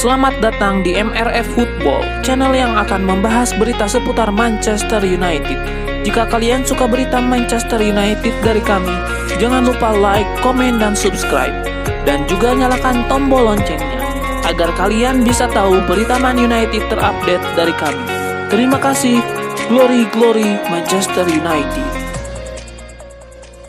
Selamat datang di MRF Football, channel yang akan membahas berita seputar Manchester United. Jika kalian suka berita Manchester United dari kami, jangan lupa like, komen, dan subscribe. Dan juga nyalakan tombol loncengnya, agar kalian bisa tahu berita Man United terupdate dari kami. Terima kasih, Glory Glory Manchester United.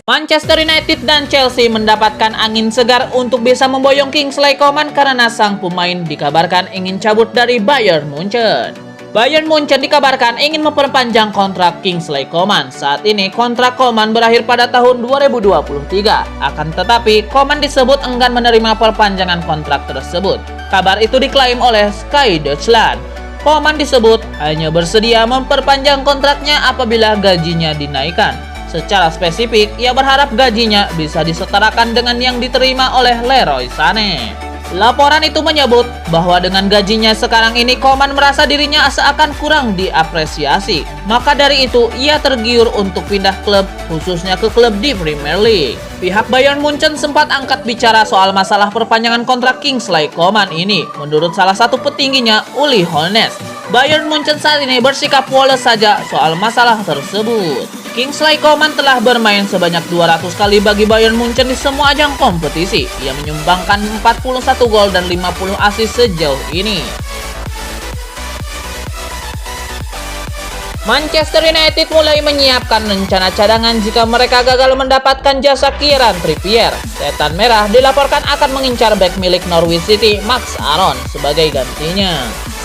Manchester United dan Chelsea mendapatkan angin segar untuk bisa memboyong Kingsley Coman karena sang pemain dikabarkan ingin cabut dari Bayern Munchen. Bayern Munchen dikabarkan ingin memperpanjang kontrak Kingsley Coman. Saat ini kontrak Coman berakhir pada tahun 2023. Akan tetapi Coman disebut enggan menerima perpanjangan kontrak tersebut. Kabar itu diklaim oleh Sky Deutschland. Coman disebut hanya bersedia memperpanjang kontraknya apabila gajinya dinaikkan. Secara spesifik, ia berharap gajinya bisa disetarakan dengan yang diterima oleh Leroy Sané. Laporan itu menyebut bahwa dengan gajinya sekarang ini Coman merasa dirinya seakan kurang diapresiasi. Maka dari itu, ia tergiur untuk pindah klub, khususnya ke klub di Premier League. Pihak Bayern Munchen sempat angkat bicara soal masalah perpanjangan kontrak Kingsley Coman ini. Menurut salah satu petingginya, Uli Hoeneß, Bayern Munchen saat ini bersikap woles saja soal masalah tersebut. Kingsley Coman telah bermain sebanyak 200 kali bagi Bayern Munchen di semua ajang kompetisi. Ia menyumbangkan 41 gol dan 50 assist sejauh ini. Manchester United mulai menyiapkan rencana cadangan jika mereka gagal mendapatkan jasa Kieran Trippier. Setan Merah dilaporkan akan mengincar bek milik Norwich City, Max Aaron, sebagai gantinya.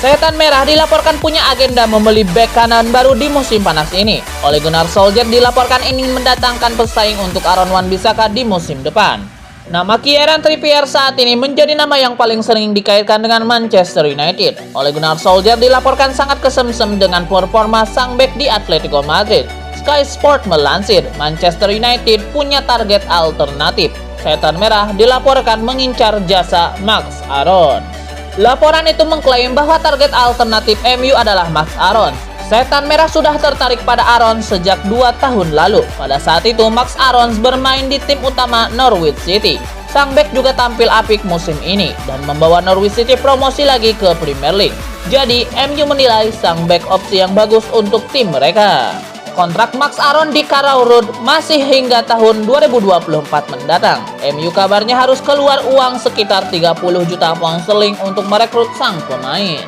Setan Merah dilaporkan punya agenda membeli bek kanan baru di musim panas ini. Ole Gunnar Solskjaer dilaporkan ingin mendatangkan pesaing untuk Aaron Wan-Bissaka di musim depan. Nama Kieran Trippier saat ini menjadi nama yang paling sering dikaitkan dengan Manchester United. Ole Gunnar Solskjaer dilaporkan sangat kesemsem dengan performa sang bek di Atletico Madrid. Sky Sport melansir, Manchester United punya target alternatif. Setan Merah dilaporkan mengincar jasa Max Aaron. Laporan itu mengklaim bahwa target alternatif MU adalah Max Aaron. Setan Merah sudah tertarik pada Aaron sejak 2 tahun lalu. Pada saat itu Max Aaron bermain di tim utama Norwich City. Sang bek juga tampil apik musim ini dan membawa Norwich City promosi lagi ke Premier League. Jadi MU menilai sang bek opsi yang bagus untuk tim mereka. Kontrak Max Aaron di Carrow Road masih hingga tahun 2024 mendatang. MU kabarnya harus keluar uang sekitar 30 juta pound sterling untuk merekrut sang pemain.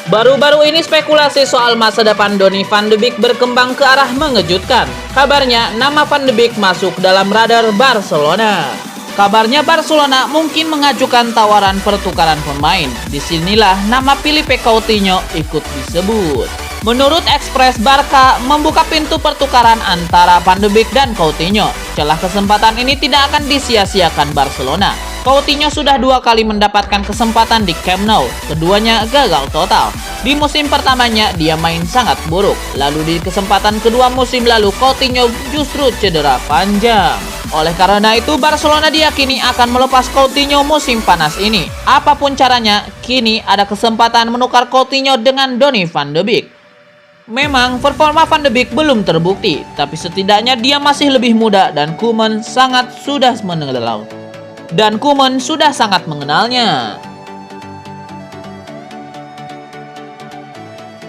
Baru-baru ini spekulasi soal masa depan Donny van de Beek berkembang ke arah mengejutkan. Kabarnya nama Van de Beek masuk dalam radar Barcelona. Kabarnya Barcelona mungkin mengajukan tawaran pertukaran pemain. Disinilah nama Philippe Coutinho ikut disebut. Menurut Express, Barca membuka pintu pertukaran antara Van de Beek dan Coutinho. Celah kesempatan ini tidak akan disia-siakan Barcelona. Coutinho sudah 2 kali mendapatkan kesempatan di Camp Nou. Keduanya gagal total. Di musim pertamanya dia main sangat buruk. Lalu di kesempatan kedua musim lalu Coutinho justru cedera panjang. Oleh karena itu Barcelona diyakini akan melepas Coutinho musim panas ini. Apapun caranya, kini ada kesempatan menukar Coutinho dengan Donny van de Beek. Memang performa Van de Beek belum terbukti, tapi setidaknya dia masih lebih muda dan Koeman sudah sangat mengenalnya.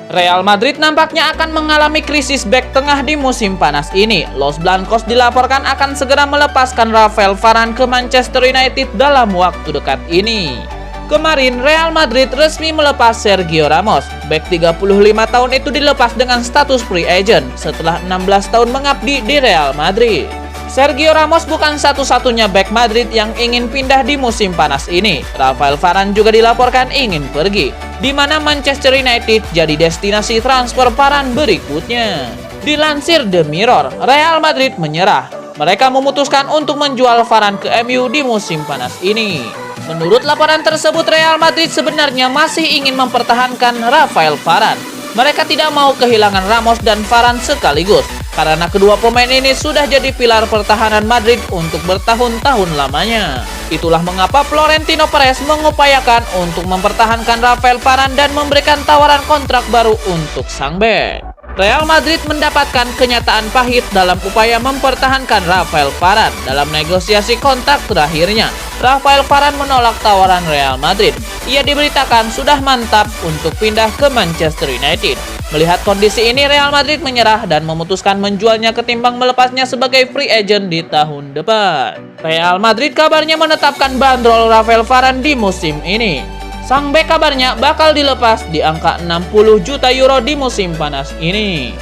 Real Madrid nampaknya akan mengalami krisis bek tengah di musim panas ini. Los Blancos dilaporkan akan segera melepaskan Rafael Varane ke Manchester United dalam waktu dekat ini. Kemarin Real Madrid resmi melepas Sergio Ramos. Bek 35 tahun itu dilepas dengan status free agent setelah 16 tahun mengabdi di Real Madrid. Sergio Ramos bukan satu-satunya bek Madrid yang ingin pindah di musim panas ini. Rafael Varane juga dilaporkan ingin pergi, di mana Manchester United jadi destinasi transfer Varane berikutnya. Dilansir The Mirror, Real Madrid menyerah. Mereka memutuskan untuk menjual Varane ke MU di musim panas ini. Menurut laporan tersebut, Real Madrid sebenarnya masih ingin mempertahankan Rafael Varane. Mereka tidak mau kehilangan Ramos dan Varane sekaligus, karena kedua pemain ini sudah jadi pilar pertahanan Madrid untuk bertahun-tahun lamanya. Itulah mengapa Florentino Perez mengupayakan untuk mempertahankan Rafael Varane dan memberikan tawaran kontrak baru untuk sang bek. Real Madrid mendapatkan kenyataan pahit dalam upaya mempertahankan Rafael Varane dalam negosiasi kontrak terakhirnya. Rafael Varane menolak tawaran Real Madrid. Ia diberitakan sudah mantap untuk pindah ke Manchester United. Melihat kondisi ini, Real Madrid menyerah dan memutuskan menjualnya ketimbang melepasnya sebagai free agent di tahun depan. Real Madrid kabarnya menetapkan bandrol Rafael Varane di musim ini. Sang bek kabarnya bakal dilepas di angka 60 juta euro di musim panas ini.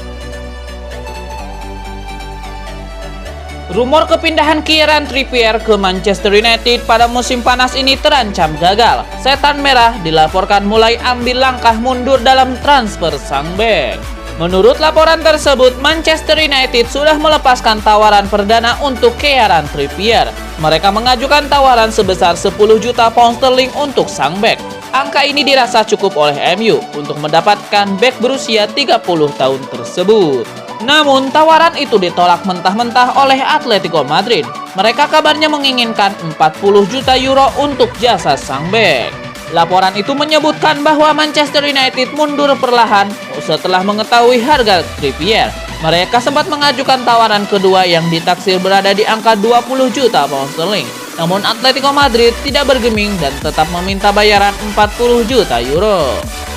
Rumor kepindahan Kieran Trippier ke Manchester United pada musim panas ini terancam gagal. Setan Merah dilaporkan mulai ambil langkah mundur dalam transfer sang bek. Menurut laporan tersebut, Manchester United sudah melepaskan tawaran perdana untuk Kieran Trippier. Mereka mengajukan tawaran sebesar 10 juta pound sterling untuk sang bek. Angka ini dirasa cukup oleh MU untuk mendapatkan bek berusia 30 tahun tersebut. Namun, tawaran itu ditolak mentah-mentah oleh Atletico Madrid. Mereka kabarnya menginginkan 40 juta euro untuk jasa sang bek. Laporan itu menyebutkan bahwa Manchester United mundur perlahan setelah mengetahui harga Trippier. Mereka sempat mengajukan tawaran kedua yang ditaksir berada di angka 20 juta pound sterling. Namun Atletico Madrid tidak bergeming dan tetap meminta bayaran 40 juta euro.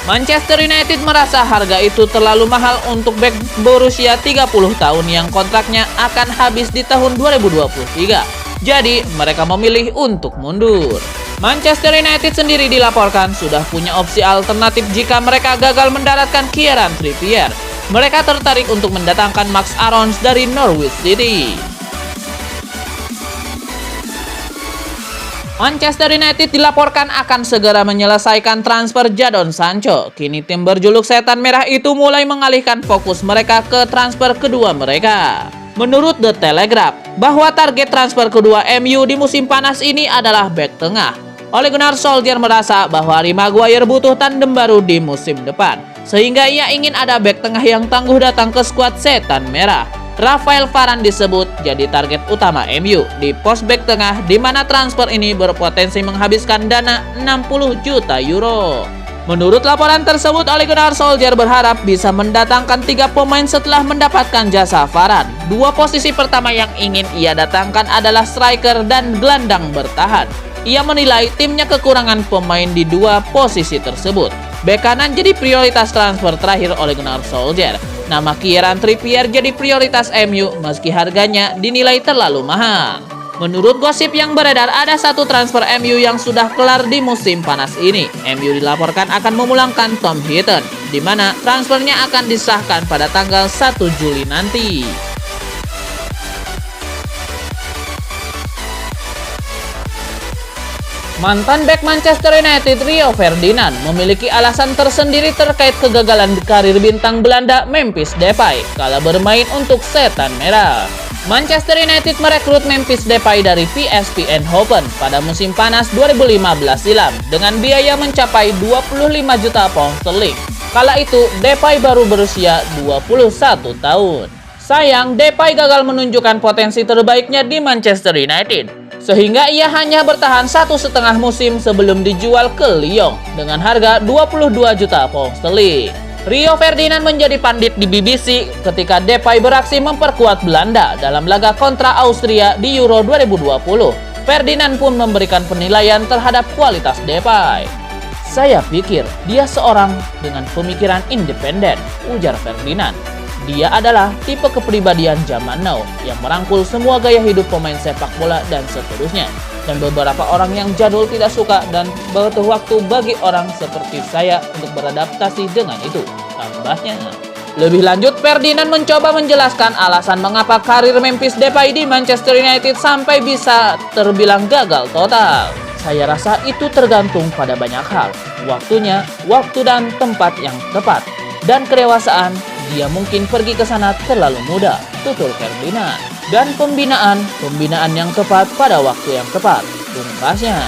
Manchester United merasa harga itu terlalu mahal untuk bek berusia 30 tahun yang kontraknya akan habis di tahun 2023. Jadi mereka memilih untuk mundur. Manchester United sendiri dilaporkan sudah punya opsi alternatif jika mereka gagal mendaratkan Kieran Trippier. Mereka tertarik untuk mendatangkan Max Aarons dari Norwich City. Manchester United dilaporkan akan segera menyelesaikan transfer Jadon Sancho. Kini tim berjuluk Setan Merah itu mulai mengalihkan fokus mereka ke transfer kedua mereka. Menurut The Telegraph, bahwa target transfer kedua MU di musim panas ini adalah bek tengah. Ole Gunnar Solskjaer merasa bahwa Harry Maguire butuh tandem baru di musim depan, sehingga ia ingin ada bek tengah yang tangguh datang ke skuad Setan Merah. Rafael Varane disebut jadi target utama MU di pos bek tengah, di mana transfer ini berpotensi menghabiskan dana 60 juta euro. Menurut laporan tersebut, Ole Gunnar Solskjaer berharap bisa mendatangkan 3 pemain setelah mendapatkan jasa Varane. 2 posisi pertama yang ingin ia datangkan adalah striker dan gelandang bertahan. Ia menilai timnya kekurangan pemain di 2 posisi tersebut. Bek kanan jadi prioritas transfer terakhir Ole Gunnar Solskjaer. Nama Kieran Trippier jadi prioritas MU meski harganya dinilai terlalu mahal. Menurut gosip yang beredar, ada 1 transfer MU yang sudah kelar di musim panas ini. MU dilaporkan akan memulangkan Tom Heaton, di mana transfernya akan disahkan pada tanggal 1 Juli nanti. Mantan bek Manchester United Rio Ferdinand memiliki alasan tersendiri terkait kegagalan karir bintang Belanda Memphis Depay kala bermain untuk Setan Merah. Manchester United merekrut Memphis Depay dari PSV Eindhoven pada musim panas 2015 silam dengan biaya mencapai 25 juta pound sterling. Kala itu Depay baru berusia 21 tahun. Sayang, Depay gagal menunjukkan potensi terbaiknya di Manchester United, sehingga ia hanya bertahan 1,5 musim sebelum dijual ke Lyon dengan harga 22 juta pound sterling. Rio Ferdinand menjadi pandit di BBC ketika Depay beraksi memperkuat Belanda dalam laga kontra Austria di Euro 2020. Ferdinand pun memberikan penilaian terhadap kualitas Depay. "Saya pikir dia seorang dengan pemikiran independen," ujar Ferdinand. "Dia adalah tipe kepribadian zaman now yang merangkul semua gaya hidup pemain sepak bola dan seterusnya. Dan beberapa orang yang jadul tidak suka dan butuh waktu bagi orang seperti saya untuk beradaptasi dengan itu," tambahnya. Lebih lanjut, Ferdinand mencoba menjelaskan alasan mengapa karir Memphis Depay di Manchester United sampai bisa terbilang gagal total. "Saya rasa itu tergantung pada banyak hal. Waktunya, waktu dan tempat yang tepat. Dan kedewasaan, dia mungkin pergi ke sana terlalu muda," tutur Ferdinand. "Dan pembinaan yang tepat pada waktu yang tepat," pungkasnya.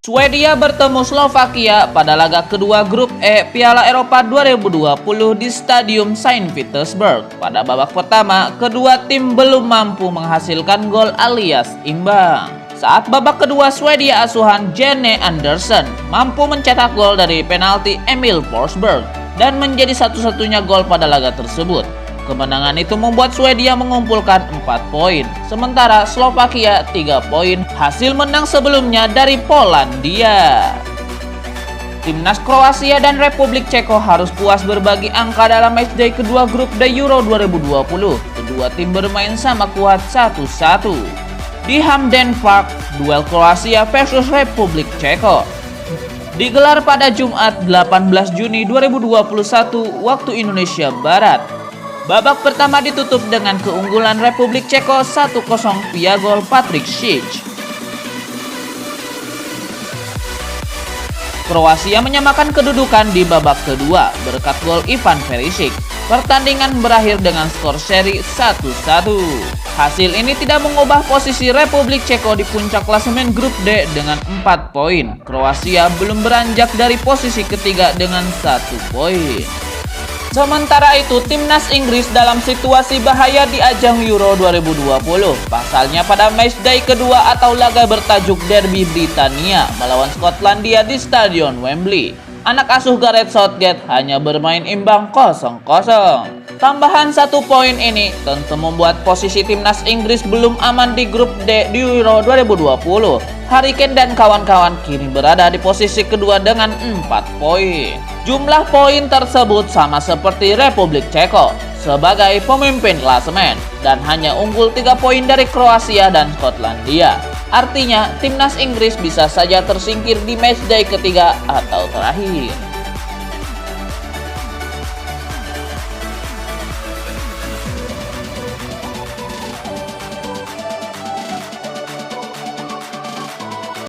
Swedia bertemu Slovakia pada laga kedua grup E Piala Eropa 2020 di Stadium Saint Petersburg. Pada babak pertama, kedua tim belum mampu menghasilkan gol alias imbang. Saat babak kedua, Swedia asuhan Janne Andersson mampu mencetak gol dari penalti Emil Forsberg dan menjadi satu-satunya gol pada laga tersebut. Kemenangan itu membuat Swedia mengumpulkan 4 poin, sementara Slovakia 3 poin, hasil menang sebelumnya dari Polandia. Timnas Kroasia dan Republik Ceko harus puas berbagi angka dalam matchday kedua grup The Euro 2020. Kedua tim bermain sama kuat 1-1. Di Hamden Park, duel Kroasia versus Republik Ceko digelar pada Jumat 18 Juni 2021 waktu Indonesia Barat. Babak pertama ditutup dengan keunggulan Republik Ceko 1-0 via gol Patrick Schick. Kroasia menyamakan kedudukan di babak kedua berkat gol Ivan Perisic. Pertandingan berakhir dengan skor seri 1-1. Hasil ini tidak mengubah posisi Republik Ceko di puncak klasemen grup D dengan 4 poin. Kroasia belum beranjak dari posisi ketiga dengan 1 poin. Sementara itu, timnas Inggris dalam situasi bahaya di ajang Euro 2020. Pasalnya pada matchday kedua atau laga bertajuk Derby Britania melawan Skotlandia di Stadion Wembley, anak asuh Gareth Southgate hanya bermain imbang 0-0. Tambahan 1 poin ini tentu membuat posisi timnas Inggris belum aman di grup D di Euro 2020. Harry Kane dan kawan-kawan kini berada di posisi kedua dengan 4 poin. Jumlah poin tersebut sama seperti Republik Ceko sebagai pemimpin klasemen dan hanya unggul 3 poin dari Kroasia dan Skotlandia. Artinya, timnas Inggris bisa saja tersingkir di matchday ketiga atau terakhir.